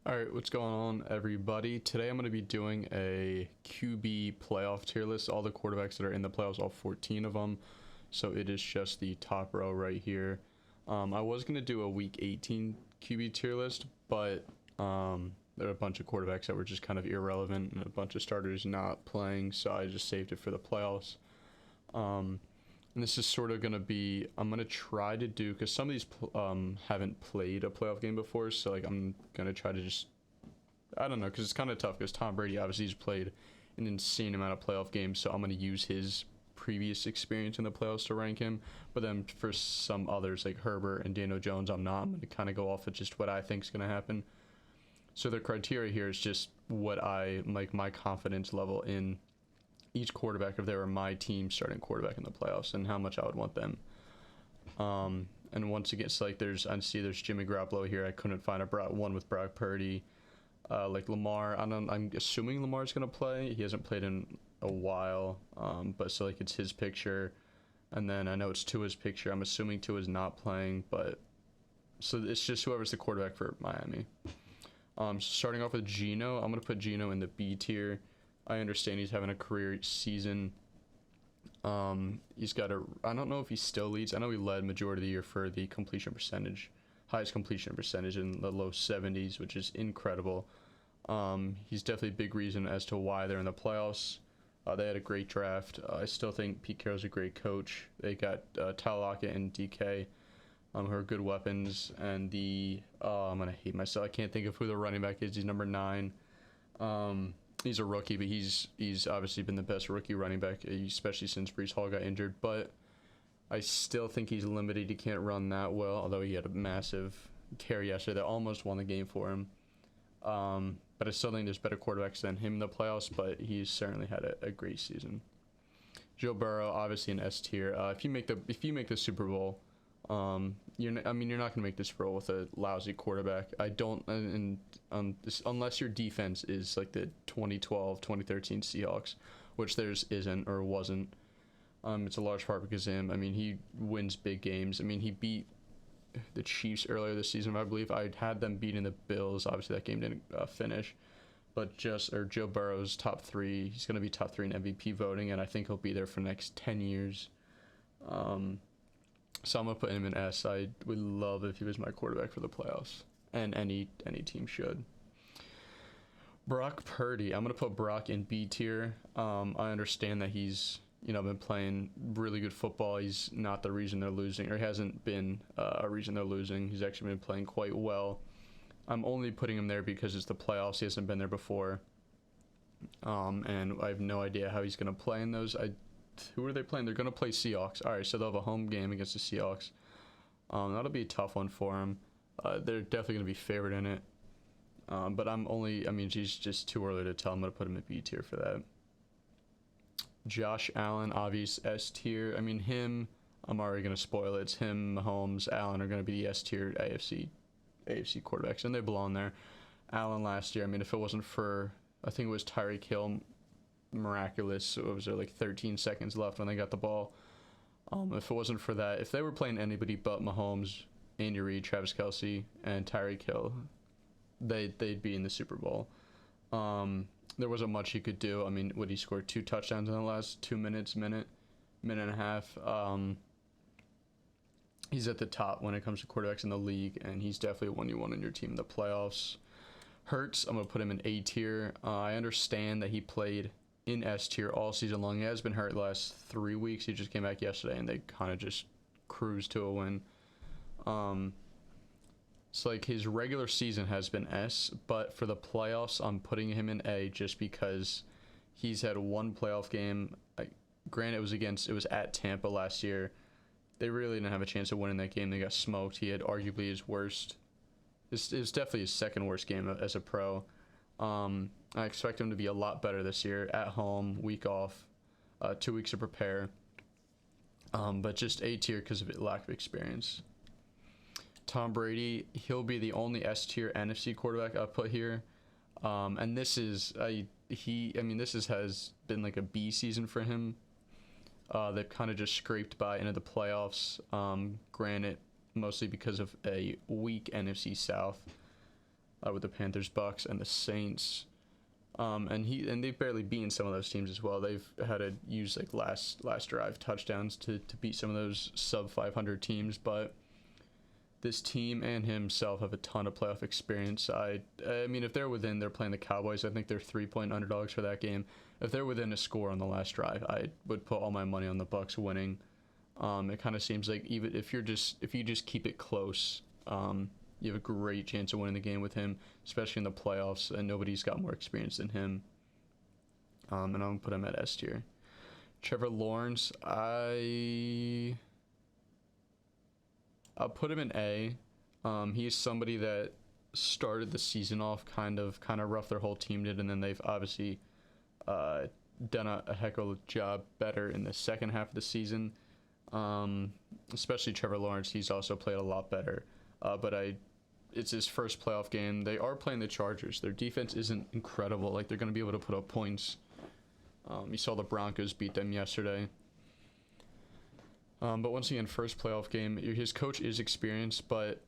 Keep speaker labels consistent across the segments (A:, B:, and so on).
A: All right, what's going on, everybody? Today I'm going to be doing a QB playoff tier list, all the quarterbacks that are in the playoffs, all 14 of them. So it is just the top row right here. I was going to do a week 18 QB tier list, but there are a bunch of quarterbacks that were just kind of irrelevant and a bunch of starters not playing, so I just saved it for the playoffs. And this is sort of going to be, I'm going to try to do, because some of these haven't played a playoff game before, so like I'm going to try to just, I don't know, because it's kind of tough, because Tom Brady obviously has played an insane amount of playoff games, so I'm going to use his previous experience in the playoffs to rank him. But then for some others, like Herbert and Daniel Jones, I'm going to kind of go off of just what I think is going to happen. So the criteria here is just what I, like my confidence level in each quarterback if they were my team starting quarterback in the playoffs and how much I would want them. And once again, so like I see there's Jimmy Garoppolo here. I couldn't find one with Brock Purdy. Like Lamar, I'm assuming Lamar's gonna play. He hasn't played in a while. But so like it's his picture, and then I know it's Tua's picture. I'm assuming Tua's not playing, but so it's just whoever's the quarterback for Miami. Starting off with Geno, I'm gonna put Geno in the B tier. I understand he's having a career season. He's got I don't know if he still leads. I know he led majority of the year for the completion percentage, highest completion percentage in the low 70s, which is incredible. He's definitely a big reason as to why they're in the playoffs. They had a great draft. I still think Pete Carroll's a great coach. They got Tyler Lockett and DK, who are good weapons. And I'm going to hate myself. I can't think of who the running back is. He's number 9. He's a rookie, but he's obviously been the best rookie running back, especially since Breece Hall got injured. But I still think he's limited. He can't run that well, although he had a massive carry yesterday that almost won the game for him. But I still think there's better quarterbacks than him in the playoffs, but he's certainly had a great season. Joe Burrow, obviously an S tier. If you make the Super Bowl, you're not gonna make this Super Bowl with a lousy quarterback. I don't, unless your defense is like the 2012, 2013 Seahawks, which theirs isn't or wasn't. It's a large part because of him. I mean, he wins big games. I mean, he beat the Chiefs earlier this season, I believe. I had them beating the Bills. Obviously, that game didn't finish. But Joe Burrow's top 3. He's going to be top 3 in MVP voting, and I think he'll be there for the next 10 years. So I'm going to put him in S. I would love if he was my quarterback for the playoffs, and any team should. Brock Purdy, I'm going to put Brock in B tier. I understand that he's been playing really good football. He's not the reason they're losing, or he hasn't been a reason they're losing. He's actually been playing quite well. I'm only putting him there because it's the playoffs. He hasn't been there before. And I have no idea how he's going to play in those. Who are they playing? They're going to play Seahawks. All right, so they'll have a home game against the Seahawks. That'll be a tough one for him. They're definitely going to be favored in it. But he's just too early to tell. I'm going to put him at B tier for that. Josh Allen, obvious S tier. I mean, I'm already going to spoil it. It's him, Mahomes, Allen are going to be the S tier AFC quarterbacks, and they belong there. Allen last year, I mean, if it wasn't for, I think it was Tyreek Hill, miraculous. So it was there like 13 seconds left when they got the ball. If it wasn't for that, if they were playing anybody but Mahomes, Andy Reid, Travis Kelce, and Tyreek Hill, they'd be in the Super Bowl. There wasn't much he could do. I mean, would he score 2 touchdowns in the last 2 minutes, minute and a half? He's at the top when it comes to quarterbacks in the league, and he's definitely one you want on your team in the playoffs. Hurts, I'm going to put him in A tier. I understand that he played in S tier all season long. He has been hurt the last 3 weeks. He just came back yesterday, and they kind of just cruised to a win. So like his regular season has been S, but for the playoffs, I'm putting him in A just because he's had one playoff game. Granted, it was at Tampa last year. They really didn't have a chance of winning that game. They got smoked. He had arguably his worst. It was definitely his second worst game as a pro. I expect him to be a lot better this year. At home, week off, 2 weeks to prepare. But just A tier because of lack of experience. Tom Brady, he'll be the only S tier NFC quarterback I've put here. And this has been like a B season for him. They've kind of just scraped by into the playoffs. Granted, mostly because of a weak NFC South. with the Panthers, Bucks, and the Saints. And they've barely beaten some of those teams as well. They've had to use like last drive touchdowns to beat some of those sub 500 teams, but this team and himself have a ton of playoff experience. I mean, if they're within, they're playing the Cowboys. I think they're 3-point underdogs for that game. If they're within a score on the last drive, I would put all my money on the Bucks winning. It kind of seems like even if you just keep it close, you have a great chance of winning the game with him, especially in the playoffs. And nobody's got more experience than him. And I'm gonna put him at S tier. Trevor Lawrence, I'll put him in A. He's somebody that started the season off kind of rough. Their whole team did, and then they've obviously done a heck of a job better in the second half of the season. Especially Trevor Lawrence, he's also played a lot better. But it's his first playoff game. They are playing the Chargers. Their defense isn't incredible. Like, they're going to be able to put up points. You saw the Broncos beat them yesterday. But once again, first playoff game. His coach is experienced, but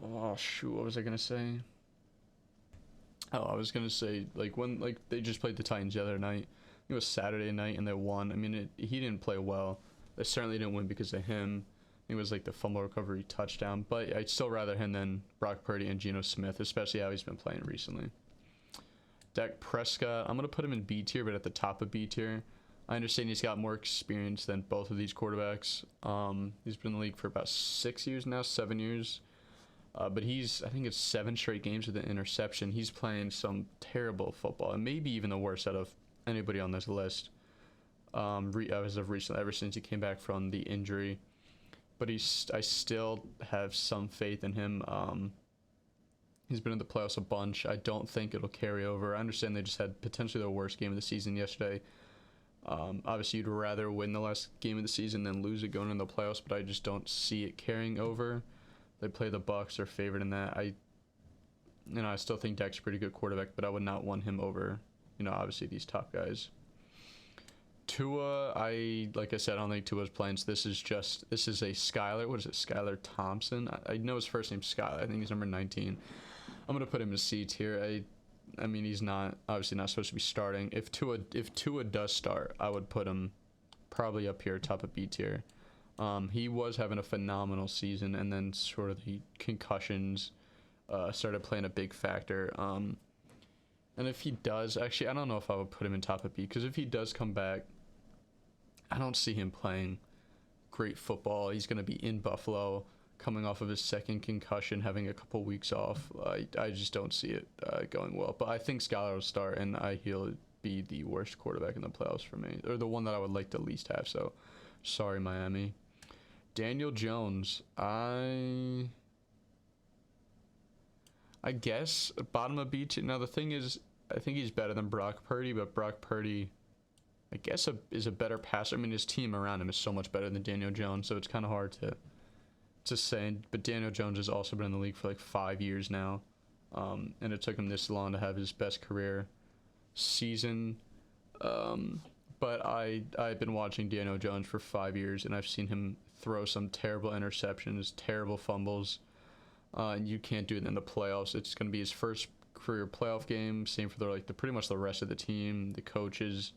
A: oh shoot, what was I gonna say? Oh, I was gonna say like they just played the Titans the other night. It was Saturday night and they won. I mean, he didn't play well. They certainly didn't win because of him. It was like the fumble recovery touchdown, but I'd still rather him than Brock Purdy and Geno Smith, especially how he's been playing recently. Dak Prescott, I'm gonna put him in B tier, but at the top of B tier. I understand he's got more experience than both of these quarterbacks. He's been in the league for about 6 years now, 7 years. But I think it's 7 straight games with an interception. He's playing some terrible football, and maybe even the worst out of anybody on this list. As of recently, ever since he came back from the injury. But I still have some faith in him. He's been in the playoffs a bunch. I don't think it'll carry over. I understand they just had potentially the worst game of the season yesterday. Obviously, you'd rather win the last game of the season than lose it going into the playoffs, but I just don't see it carrying over. They play the Bucks, they're favored in that. I still think Dak's a pretty good quarterback, but I would not want him over, obviously these top guys. Tua, like I said, I don't think Tua's playing. So this is a Skylar. What is it? Skylar Thompson. I know his first name's Skylar. I think he's number 19. I'm gonna put him in C tier. I mean, he's obviously not supposed to be starting. If Tua does start, I would put him probably up here, top of B tier. He was having a phenomenal season, and then sort of the concussions started playing a big factor. And if he does, actually, I don't know if I would put him in top of B, because if he does come back, I don't see him playing great football. He's going to be in Buffalo, coming off of his second concussion, having a couple weeks off. I just don't see it going well. But I think Skylar will start, and he'll be the worst quarterback in the playoffs for me, or the one that I would like to least have. So, sorry, Miami. Daniel Jones, I guess bottom of B tier. Now the thing is, I think he's better than Brock Purdy, but Brock Purdy, I guess, is a better passer. I mean, his team around him is so much better than Daniel Jones, so it's kind of hard to say. But Daniel Jones has also been in the league for like 5 years now, and it took him this long to have his best career season. But I've been watching Daniel Jones for 5 years, and I've seen him throw some terrible interceptions, terrible fumbles, and you can't do it in the playoffs. It's going to be his first career playoff game. Same for pretty much the rest of the team, the coaches.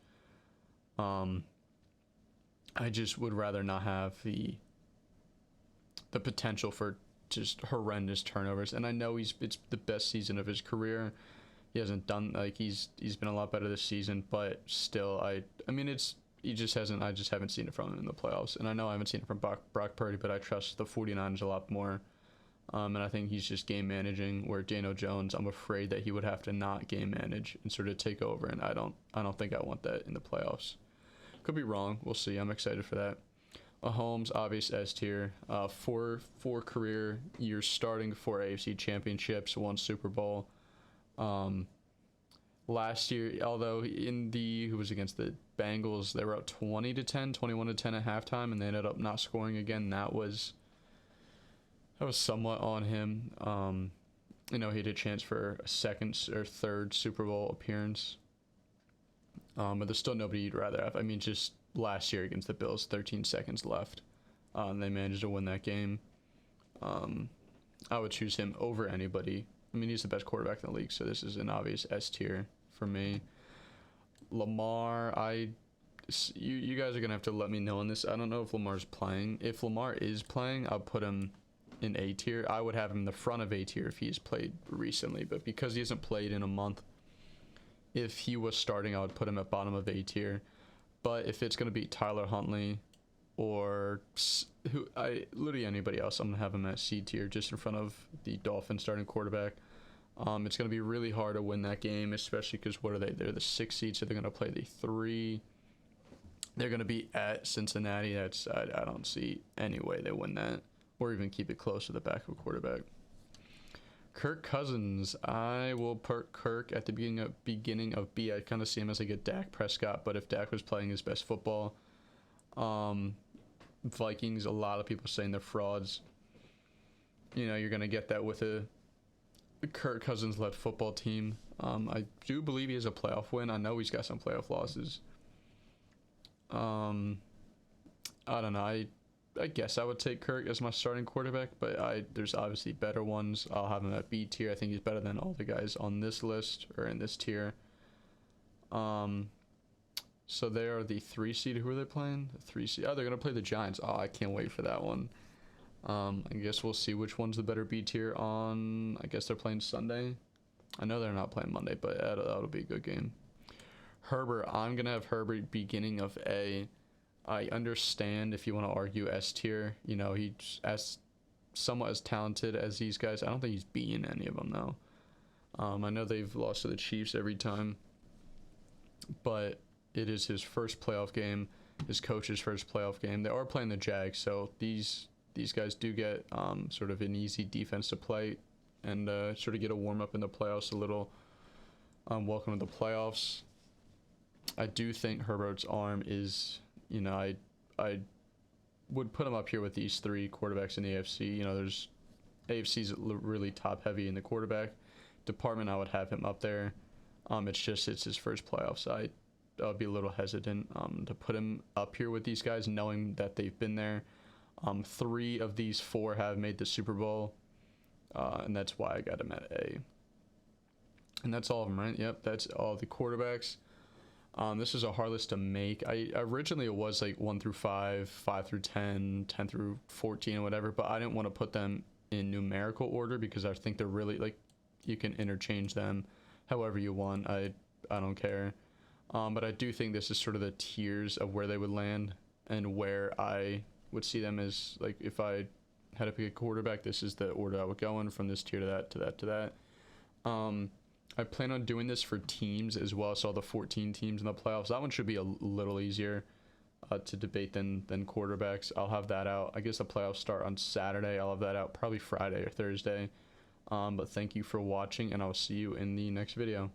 A: I just would rather not have the potential for just horrendous turnovers. And I know it's the best season of his career. He hasn't done he's been a lot better this season, but still, I just haven't seen it from him in the playoffs. And I know I haven't seen it from Brock Purdy, but I trust the 49ers a lot more. And I think he's just game managing, where Daniel Jones, I'm afraid that he would have to not game manage and sort of take over, and I don't think I want that in the playoffs. Could be wrong. We'll see. I'm excited for that. Mahomes, obvious S tier. Four career years starting, 4 AFC championships, 1 Super Bowl. Last year, although who was against the Bengals, they were up 20-10, 21-10 at halftime, and they ended up not scoring again. That was somewhat on him. He had a chance for a second or third Super Bowl appearance. But there's still nobody you'd rather have. I mean, just last year against the Bills, 13 seconds left. And they managed to win that game. I would choose him over anybody. I mean, he's the best quarterback in the league, so this is an obvious S tier for me. Lamar, you guys are gonna have to let me know on this. I don't know if Lamar's playing. If Lamar is playing, I'll put him in A tier. I would have him in the front of A tier if he's played recently, but because he hasn't played in a month, if he was starting, I would put him at bottom of A tier. But if it's gonna be Tyler Huntley or literally anybody else, I'm gonna have him at C tier, just in front of the Dolphins starting quarterback. It's gonna be really hard to win that game, especially because what are they? They're the 6 seed, so they're gonna play the 3. They're gonna be at Cincinnati. That's I don't see any way they win that, or even keep it close to the backup quarterback. Kirk Cousins, I will put Kirk at the beginning of B. I kind of see him as like a Dak Prescott, but if Dak was playing his best football, Vikings, a lot of people saying they're frauds. You know, you're gonna get that with a Kirk Cousins-led football team. I do believe he has a playoff win. I know he's got some playoff losses. I don't know. I guess I would take Kirk as my starting quarterback, but there's obviously better ones. I'll have him at B tier. I think he's better than all the guys on this list or in this tier. So they are the 3 seed. Who are they playing? The 3 seed. Oh, they're gonna play the Giants. Oh, I can't wait for that one. I guess we'll see which one's the better B tier on. I guess they're playing Sunday. I know they're not playing Monday, but that'll be a good game. Herbert, I'm gonna have Herbert beginning of A. I understand if you want to argue S tier. You know, he's somewhat as talented as these guys. I don't think he's beaten any of them though. I know they've lost to the Chiefs every time, but it is his first playoff game, his coach's first playoff game. They are playing the Jags, so these guys do get sort of an easy defense to play and sort of get a warm up in the playoffs a little. Welcome to the playoffs. I do think Herbert's arm is, you know, I would put him up here with these 3 quarterbacks in the AFC. You know, there's AFC's really top heavy in the quarterback department. I would have him up there. It's his first playoff, so I'll be a little hesitant to put him up here with these guys, knowing that they've been there. 3 of these 4 have made the Super Bowl, and that's why I got him at A. And that's all of them, right? Yep, that's all the quarterbacks. This is a hard list to make. Originally it was like 1 through 5, 5 through 10, 10 through 14 or whatever, but I didn't want to put them in numerical order because I think they're really, like, you can interchange them however you want. I don't care. But I do think this is sort of the tiers of where they would land and where I would see them as, like, if I had to pick a quarterback, this is the order I would go in, from this tier to that, to that, to that. I plan on doing this for teams as well, so all the 14 teams in the playoffs. That one should be a little easier to debate than quarterbacks. I'll have that out. I guess the playoffs start on Saturday. I'll have that out probably Friday or Thursday. But thank you for watching, and I'll see you in the next video.